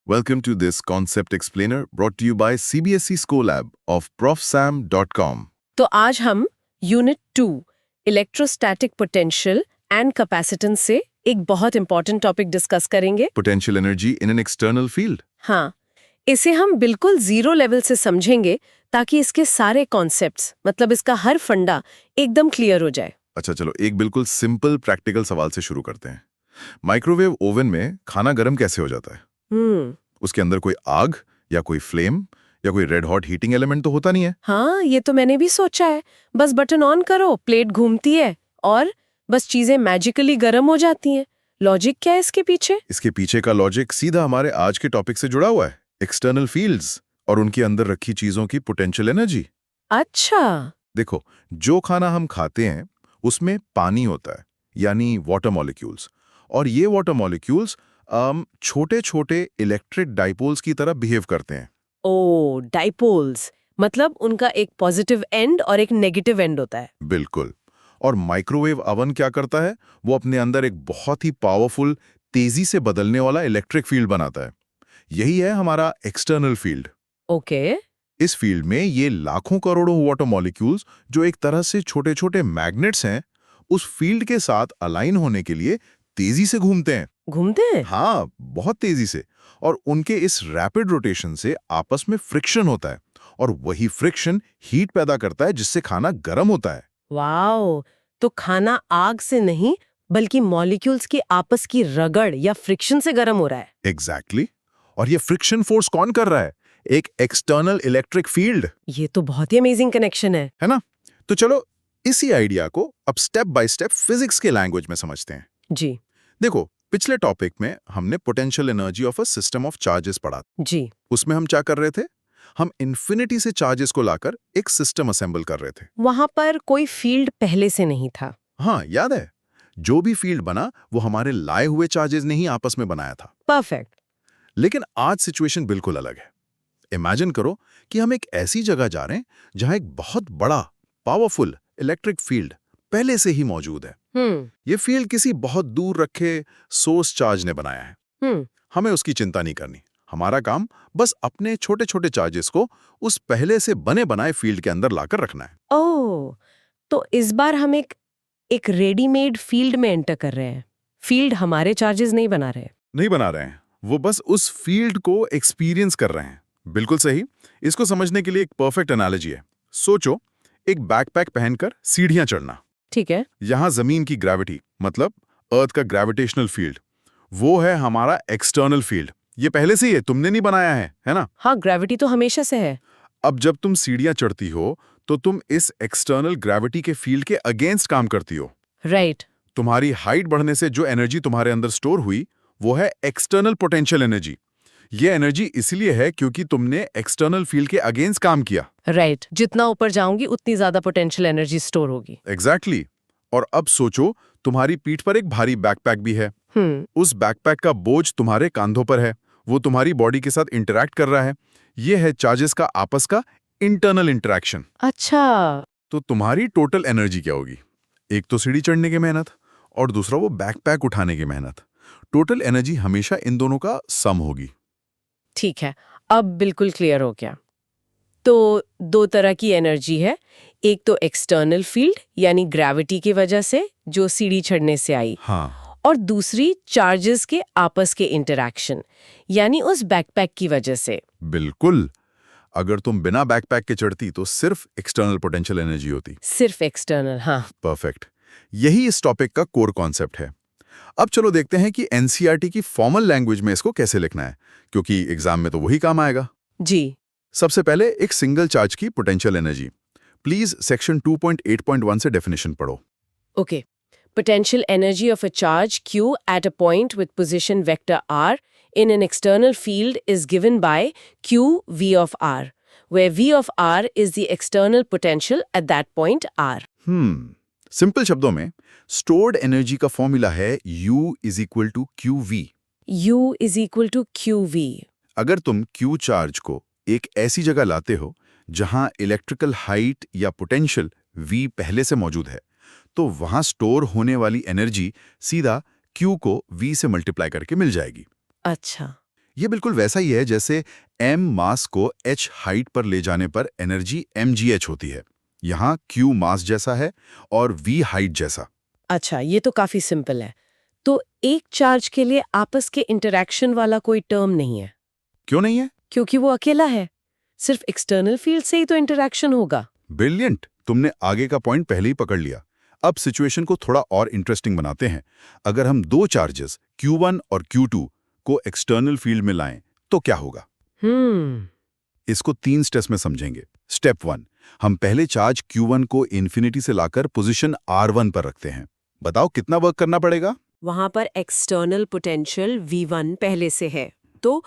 Welcome to this Concept Explainer brought to you by CBSE Scholab of profsam.com. तो आज हम unit 2 electrostatic potential and capacitance से एक बहुत इंपॉर्टेंट टॉपिक डिस्कस करेंगे। Potential energy in an external field. हाँ, इसे हम बिल्कुल जीरो लेवल से समझेंगे ताकि इसके सारे कॉन्सेप्ट्स मतलब इसका हर फंडा एकदम क्लियर हो जाए। अच्छा चलो एक बिल्कुल सिंपल प्रैक्टिकल सवाल से शुरू करते हैं। माइक्रोवेव ओवन में खाना गर्म कैसे हो जाता है? उसके अंदर कोई आग या कोई फ्लेम या कोई रेड हॉट हीटिंग एलिमेंट तो होता नहीं है। हाँ, ये तो मैंने भी सोचा है। बस बटन ऑन करो, प्लेट घूमती है और बस चीजें मैजिकली गर्म हो जाती हैं। लॉजिक क्या है इसके पीछे? इसके पीछे का लॉजिक सीधा हमारे आज के टॉपिक से जुड़ा हुआ है, एक्सटर्नल फील्ड्स और उनके अंदर रखी चीजों की पोटेंशियल एनर्जी। अच्छा। देखो, जो खाना हम खाते हैं उसमें पानी होता है, यानी वाटर मॉलिक्यूल्स, और ये वाटर मॉलिक्यूल्स छोटे छोटे इलेक्ट्रिक डाइपोल्स की तरह बिहेव करते हैं। ओ, डाइपोल्स मतलब उनका एक पॉजिटिव एंड और एक नेगेटिव एंड होता है। बिल्कुल। और माइक्रोवेव ओवन क्या करता है, वो अपने अंदर एक बहुत ही पावरफुल, तेजी से बदलने वाला इलेक्ट्रिक फील्ड बनाता है। यही है हमारा एक्सटर्नल फील्ड। ओके। इस फील्ड में ये लाखों करोड़ों वाटर मॉलिक्यूल्स, जो एक तरह से छोटे छोटे मैग्नेट्स हैं, उस फील्ड के साथ अलाइन होने के लिए तेजी से घूमते हैं। घूमते हैं? हाँ, बहुत तेजी से। और उनके इस रैपिड रोटेशन से आपस में फ्रिक्शन होता है, और वही फ्रिक्शन हीट पैदा करता है जिससे खाना गर्म होता है। वाओ, तो खाना आग से नहीं बल्कि मॉलिक्यूल्स की आपस की रगड़ या फ्रिक्शन से गर्म हो रहा है। एग्जैक्टली। और ये फ्रिक्शन फोर्स कौन कर रहा है? एक एक्सटर्नल इलेक्ट्रिक फील्ड। ये तो बहुत ही अमेजिंग कनेक्शन है ना? तो चलो इसी आइडिया को अब स्टेप बाय स्टेप फिजिक्स के लैंग्वेज में समझते हैं। जी। देखो, पिछले टॉपिक में हमने potential energy of a system of charges पढ़ा। जी। उसमें हम क्या कर रहे थे? हम इन्फिनिटी से चार्जेस को लाकर एक सिस्टम असेंबल कर रहे थे। वहां पर कोई फील्ड पहले से नहीं था। हाँ, याद है। जो भी फील्ड बना वो हमारे लाए हुए चार्जेस ने ही आपस में बनाया था। परफेक्ट। लेकिन आज सिचुएशन बिल्कुल अलग है। इमेजिन करो कि हम एक ऐसी जगह जा रहे हैं जहां एक बहुत बड़ा पावरफुल इलेक्ट्रिक फील्ड पहले से ही मौजूद है। ये फील्ड किसी बहुत दूर रखे सोर्स चार्ज ने बनाया है। हमें उसकी चिंता नहीं करनी। हमारा काम बस अपने छोटे छोटे चार्जेस को उस पहले से बने बनाए फील्ड के अंदर लाकर रखना है। ओह, तो इस बार हम एक रेडीमेड फील्ड में एंटर कर रहे हैं। फील्ड हमारे चार्जेस नहीं बना रहे। नहीं बना रहे हैं, वो बस उस फील्ड को एक्सपीरियंस कर रहे हैं। बिल्कुल सही। इसको समझने के लिए एक परफेक्ट एनालॉजी है। सोचो, एक बैकपैक पहनकर सीढ़ियां चढ़ना। ठीक है। यहां जमीन की ग्रेविटी मतलब अर्थ का ग्रेविटेशनल फील्ड, वो है हमारा एक्सटर्नल फील्ड। ये पहले से ही है, तुमने नहीं बनाया है ना? हाँ, ग्रेविटी तो हमेशा से है। अब जब तुम सीढ़ियां चढ़ती हो तो तुम इस एक्सटर्नल ग्रेविटी के फील्ड के अगेंस्ट काम करती हो। राइट। तुम्हारी हाइट बढ़ने से जो एनर्जी तुम्हारे अंदर स्टोर हुई वो है एक्सटर्नल पोटेंशियल एनर्जी। ये एनर्जी इसलिए है क्योंकि तुमने एक्सटर्नल फील्ड के अगेंस्ट काम किया। राइट। जितना ऊपर जाऊंगी उतनी ज्यादा पोटेंशियल एनर्जी स्टोर होगी। एग्जैक्टली। और अब सोचो, तुम्हारी पीठ पर एक भारी बैकपैक भी है। उस बैकपैक का बोझ तुम्हारे कंधों पर है, वो तुम्हारी बॉडी के साथ इंटरैक्ट कर रहा है। ये है चार्जेस का आपस का इंटरनल इंटरैक्शन। अच्छा। तो तुम्हारी टोटल एनर्जी क्या होगी? एक तो सीढ़ी चढ़ने की मेहनत और दूसरा वो बैकपैक उठाने की मेहनत। टोटल एनर्जी हमेशा इन दोनों का सम होगी। ठीक है, अब बिल्कुल क्लियर हो गया। तो दो तरह की एनर्जी है, एक तो एक्सटर्नल फील्ड यानी ग्रेविटी की वजह से जो सीढ़ी चढ़ने से आई। हाँ, और दूसरी चार्जेस के आपस के इंटरैक्शन यानी उस बैकपैक की वजह से। बिल्कुल। अगर तुम बिना बैकपैक के चढ़ती तो सिर्फ एक्सटर्नल पोटेंशियल एनर्जी होती। सिर्फ एक्सटर्नल। हाँ। परफेक्ट। यही इस टॉपिक का कोर कॉन्सेप्ट है। अब चलो देखते हैं कि एनसीईआरटी की फॉर्मल लैंग्वेज में इसको कैसे लिखना है, क्योंकि एग्जाम में तो वही काम आएगा। जी। सबसे पहले एक सिंगल चार्ज की पोटेंशियल एनर्जी। प्लीज सेक्शन 2.8.1 से डेफिनेशन पढ़ो। Okay. Potential energy of a charge q at a point with position vector r in an external field is given by q v of r, where v of r is the external potential at that point r. Simple शब्दों में stored energy का formula है U is equal to QV। U is equal to qv. अगर तुम Q charge को एक ऐसी जगह लाते हो जहां इलेक्ट्रिकल हाइट या पोटेंशियल V पहले से मौजूद है, तो वहां स्टोर होने वाली एनर्जी सीधा Q को V से मल्टीप्लाई करके मिल जाएगी। अच्छा। ये बिल्कुल वैसा ही है जैसे m मास को h हाइट पर ले जाने पर एनर्जी mgh होती है। यहाँ q मास जैसा है और v हाइट जैसा। अच्छा, ये तो काफी सिंपल है। तो एक चार्ज के लिए आपस के इंटरैक्शन वाला कोई टर्म नहीं है, क्यों नहीं है? क्योंकि वो अकेला है। सिर्फ एक्सटर्नल फील्ड से ही तो इंटरैक्शन होगा। ब्रिलियंट, तुमने आगे का पॉइंट पहले ही पकड़ लिया। अब सिचुएशन को थोड़ा और इंटरेस्टिंग बनाते हैं। अगर हम दो चार्जेस Q1 और Q2 को एक्सटर्नल फील्ड में लाएं तो क्या होगा? इसको 3 स्टेप्स में समझेंगे। स्टेप 1, हम पहले चार्ज Q1 को इन्फिनिटी से लाकर पोजीशन R1 पर रखते हैं। बताओ कितना वर्क करना पड़ेगा? वहां पर एक्सटर्नल पोटेंशियल V1 पहले से है, तो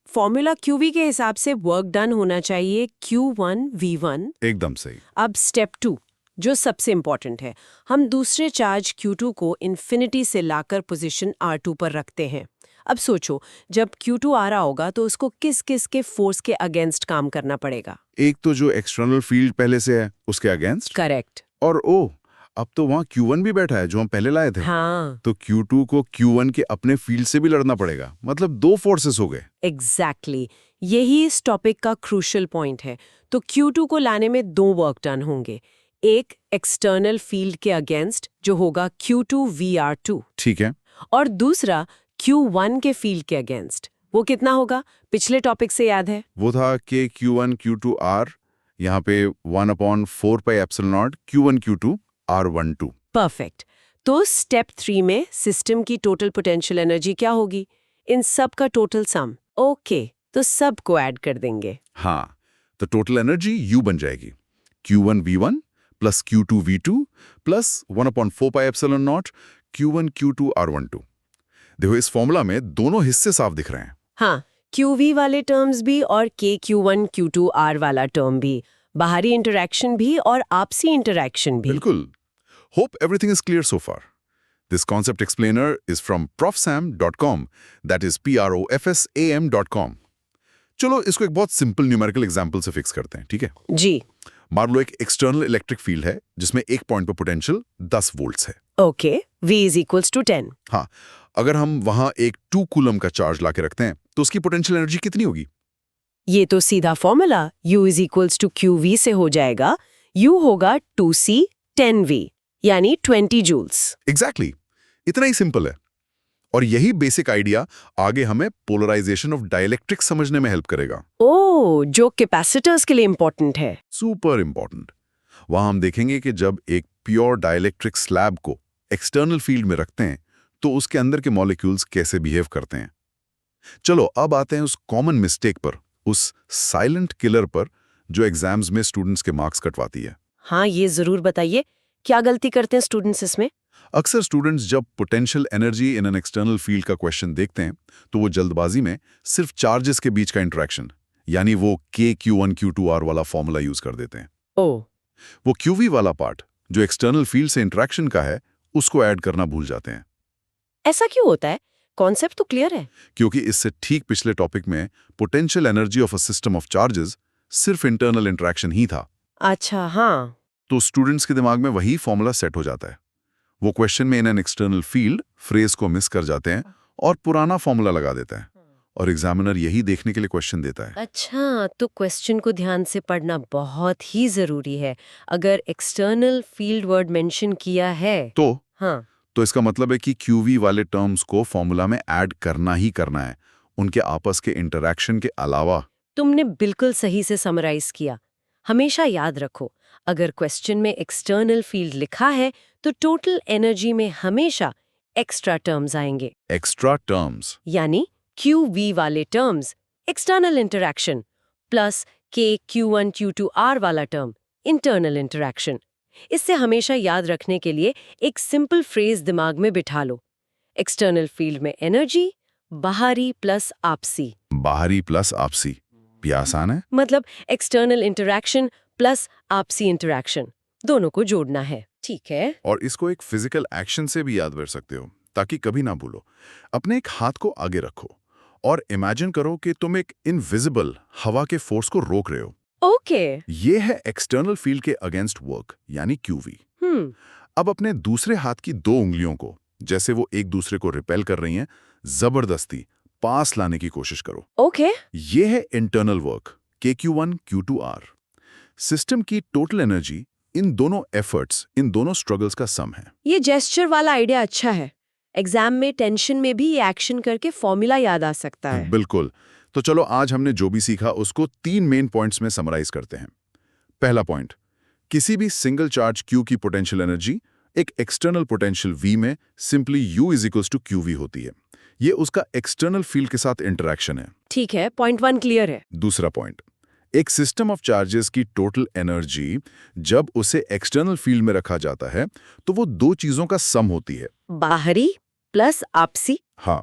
फॉर्मूला QV के हिसाब से वर्क डन होना चाहिए Q1 V1। एकदम सही। अब स्टेप 2, जो सबसे इंपॉर्टेंट है, हम दूसरे चार्ज Q2 को इन्फिनिटी से लाकर पोजीशन R2 पर रखते हैं। अब सोचो, जब Q2 आ रहा होगा तो उसको किस किस के फोर्स के अगेंस्ट काम करना पड़ेगा? एक तो जो एक्सटर्नल फील्ड पहले से है उसके अगेंस्ट, करेक्ट। और अब तो वहाँ Q1 भी बैठा है जो हम पहले लाए थे। हाँ, तो Q2 को Q1 के अपने फील्ड से भी लड़ना पड़ेगा। मतलब 2 फोर्सेस हो गए। एग्जैक्टली यही इस टॉपिक का क्रूशियल पॉइंट है। तो Q2 को लाने में 2 वर्क डन होंगे। एक एक्सटर्नल फील्ड के अगेंस्ट जो होगा Q2 VR2, ठीक है। और दूसरा Q1 के फील्ड के अगेंस्ट। वो कितना होगा? पिछले टॉपिक से याद है? वो था कि Q1 Q2 R, यहाँ पे 1/4πε0 Q1 Q2 R12। परफेक्ट। तो स्टेप 3 में सिस्टम की टोटल पोटेंशियल एनर्जी क्या होगी? इन सब का टोटल सम। ओके, तो सब को ऐड कर देंगे। हाँ, तो टोटल एनर्जी U बन जाएगी Q1 V1 plus Q2 V2 plus 1/4πε0 Q1 Q2 R12। देखो इस फॉर्मूला में दोनों हिस्से साफ दिख रहे हैं। हाँ, QV वाले टर्म्स भी और KQ1 Q2 R वाला टर्म भी, बाहरी इंटरैक्शन भी और आपसी इंटरैक्शन भी। बिल्कुल। Hope everything is clear so far. This concept explainer is from profsam.com, that is profsam.com. चलो इसको एक बहुत सिंपल न्यूमेरिकल एग्जांपल से फिक्स करते हैं, ठीक है? जी। मान लो एक एक्सटर्नल इलेक्ट्रिक फील्ड है जिसमें एक पॉइंट पर पोटेंशियल 10 वोल्ट्स है। Okay, V = 10। हाँ, अगर हम वहां एक 2 कूलम का चार्ज लाके रखते हैं तो उसकी पोटेंशियल एनर्जी कितनी होगी? ये तो सीधा फॉर्मूला U = QV से हो जाएगा। U होगा 2C 10V, यानी 20 जूल्स। एग्जैक्टली, इतना ही सिंपल है। और यही बेसिक आइडिया आगे हमें पोलराइजेशन ऑफ डाइलेक्ट्रिक समझने में हेल्प करेगा। जो कैपेसिटर्स के लिए इंपॉर्टेंट है। Super important. वहां हम देखेंगे कि जब एक प्योर डाइलेक्ट्रिक स्लैब को एक्सटर्नल फील्ड में रखते हैं तो उसके अंदर के मॉलिक्यूल्स कैसे बिहेव करते हैं। चलो अब आते हैं उस कॉमन मिस्टेक पर, उस साइलेंट किलर पर जो एग्जाम्स में स्टूडेंट्स के मार्क्स कटवाती है। हाँ, ये जरूर बताइए, क्या गलती करते हैं स्टूडेंट्स इसमें? अक्सर स्टूडेंट्स जब potential energy in an external field का क्वेश्चन देखते हैं तो वो जल्दबाजी में सिर्फ चार्जेस के बीच का इंटरेक्शन, यानी वो KQ1 Q2 R वाला फॉर्मूला यूज कर देते हैं। वो QV वाला पार्ट जो एक्सटर्नल फील्ड से इंटरेक्शन का है उसको ऐड करना भूल जाते हैं। ऐसा क्यों होता है? कॉन्सेप्ट तो क्लियर है। क्योंकि इससे ठीक पिछले टॉपिक में potential energy of a system of charges सिर्फ इंटरनल इंटरेक्शन ही था। अच्छा, हाँ। तो स्टूडेंट्स के दिमाग में वही फॉर्मूला सेट हो जाता है। वो क्वेश्चन में in an external field phrase को मिस कर जाते हैं और पुराना फॉर्मूला लगा देता है, और एग्जामिनर यही देखने के लिए क्वेश्चन देता है। अच्छा, तो क्वेश्चन को ध्यान से पढ़ना बहुत ही जरूरी है। अगर एक्सटर्नल फील्ड वर्ड मेंशन किया है तो इसका मतलब है कि QV वाले टर्म्स को फॉर्मूला में ऐड करना ही करना है, उनके आपस के इंटरैक्शन के अलावा। तुमने बिल्कुल सही से समराइज किया। हमेशा याद रखो, अगर क्वेश्चन में एक्सटर्नल फील्ड लिखा है तो टोटल एनर्जी में हमेशा एक्स्ट्रा टर्म्स आएंगे। एक्स्ट्रा टर्म्स यानी QV वाले terms external interaction plus KQ1 Q2 R वाला टर्म इंटरनल इंटरैक्शन। इससे हमेशा याद रखने के लिए एक सिंपल फ्रेज दिमाग में बिठा लो। एक्सटर्नल फील्ड में एनर्जी बाहरी प्लस आपसी। बाहरी प्लस आपसी भी आसान है। मतलब एक्सटर्नल इंटरैक्शन प्लस आपसी इंटरैक्शन, दोनों को जोड़ना है। ठीक है। और इसको एक फिजिकल एक्शन से भी याद कर सकते हो ताकि कभी ना भूलो। अपने एक हाथ को आगे रखो और इमेजिन करो कि तुम एक इनविजिबल हवा के फोर्स को रोक रहे हो। ओके। ये है एक्सटर्नल फील्ड के अगेंस्ट वर्क, यानी QV। अब अपने दूसरे हाथ की 2 उंगलियों को, जैसे वो एक दूसरे को रिपेल कर रही हैं, जबरदस्ती पास लाने की कोशिश करो। ओके। ये है internal work KQ1 Q2R। System की टोटल एनर्जी इन दोनों एफर्ट्स, इन दोनों स्ट्रगल्स का सम है। ये जेस्चर वाला आइडिया अच्छा है। एग्जाम में टेंशन में भी ये एक्शन करके फॉर्मूला याद आ सकता है। बिल्कुल। तो चलो आज हमने जो भी सीखा उसको 3 मेन पॉइंट्स में समराइज करते हैं। पहला पॉइंट, किसी भी सिंगल चार्ज Q की पोटेंशियल एनर्जी एक एक्सटर्नल पोटेंशियल V में सिंपली U = QV होती है। ये उसका एक्सटर्नल फील्ड के साथ इंटरैक्शन है। ठीक है, पॉइंट 1 क्लियर है। दूसरा पॉइंट, एक सिस्टम ऑफ चार्जेस की टोटल एनर्जी जब उसे एक्सटर्नल फील्ड में रखा जाता है तो वो दो चीजों का सम होती है। बाहरी प्लस आपसी। हाँ,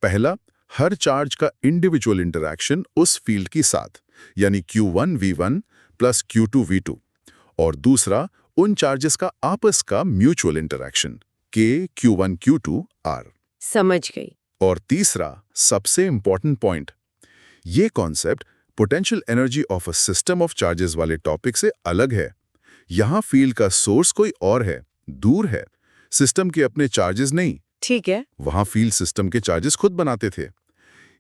पहला, हर चार्ज का इंडिविजुअल इंटरैक्शन उस फील्ड के साथ, यानी Q1 V1 plus Q2 V2, और दूसरा, उन चार्जेस का आपस का mutual interaction K Q1 Q2 R। समझ गई। और तीसरा, सबसे इंपॉर्टेंट पॉइंट, ये concept potential energy of a system of charges वाले टॉपिक से अलग है। यहाँ फील्ड का सोर्स कोई और है, दूर है, सिस्टम के अपने चार्जेस नहीं। ठीक है। वहाँ फील्ड सिस्टम के चार्जेस खुद बनाते थे।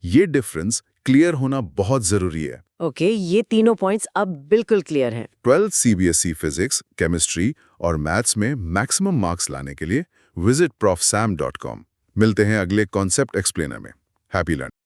ये डिफरेंस क्लियर होना बहुत जरूरी है। ओके, ये तीनों पॉइंट्स अब बिल्कुल क्लियर हैं। 12 CBSE फिजिक्स, केमिस्ट्री और मैथ्स में मैक्सिमम मार्क्स लाने के लिए विजिट profsam.com। मिलते हैं अगले कॉन्सेप्ट एक्सप्लेनर में। Happy learning.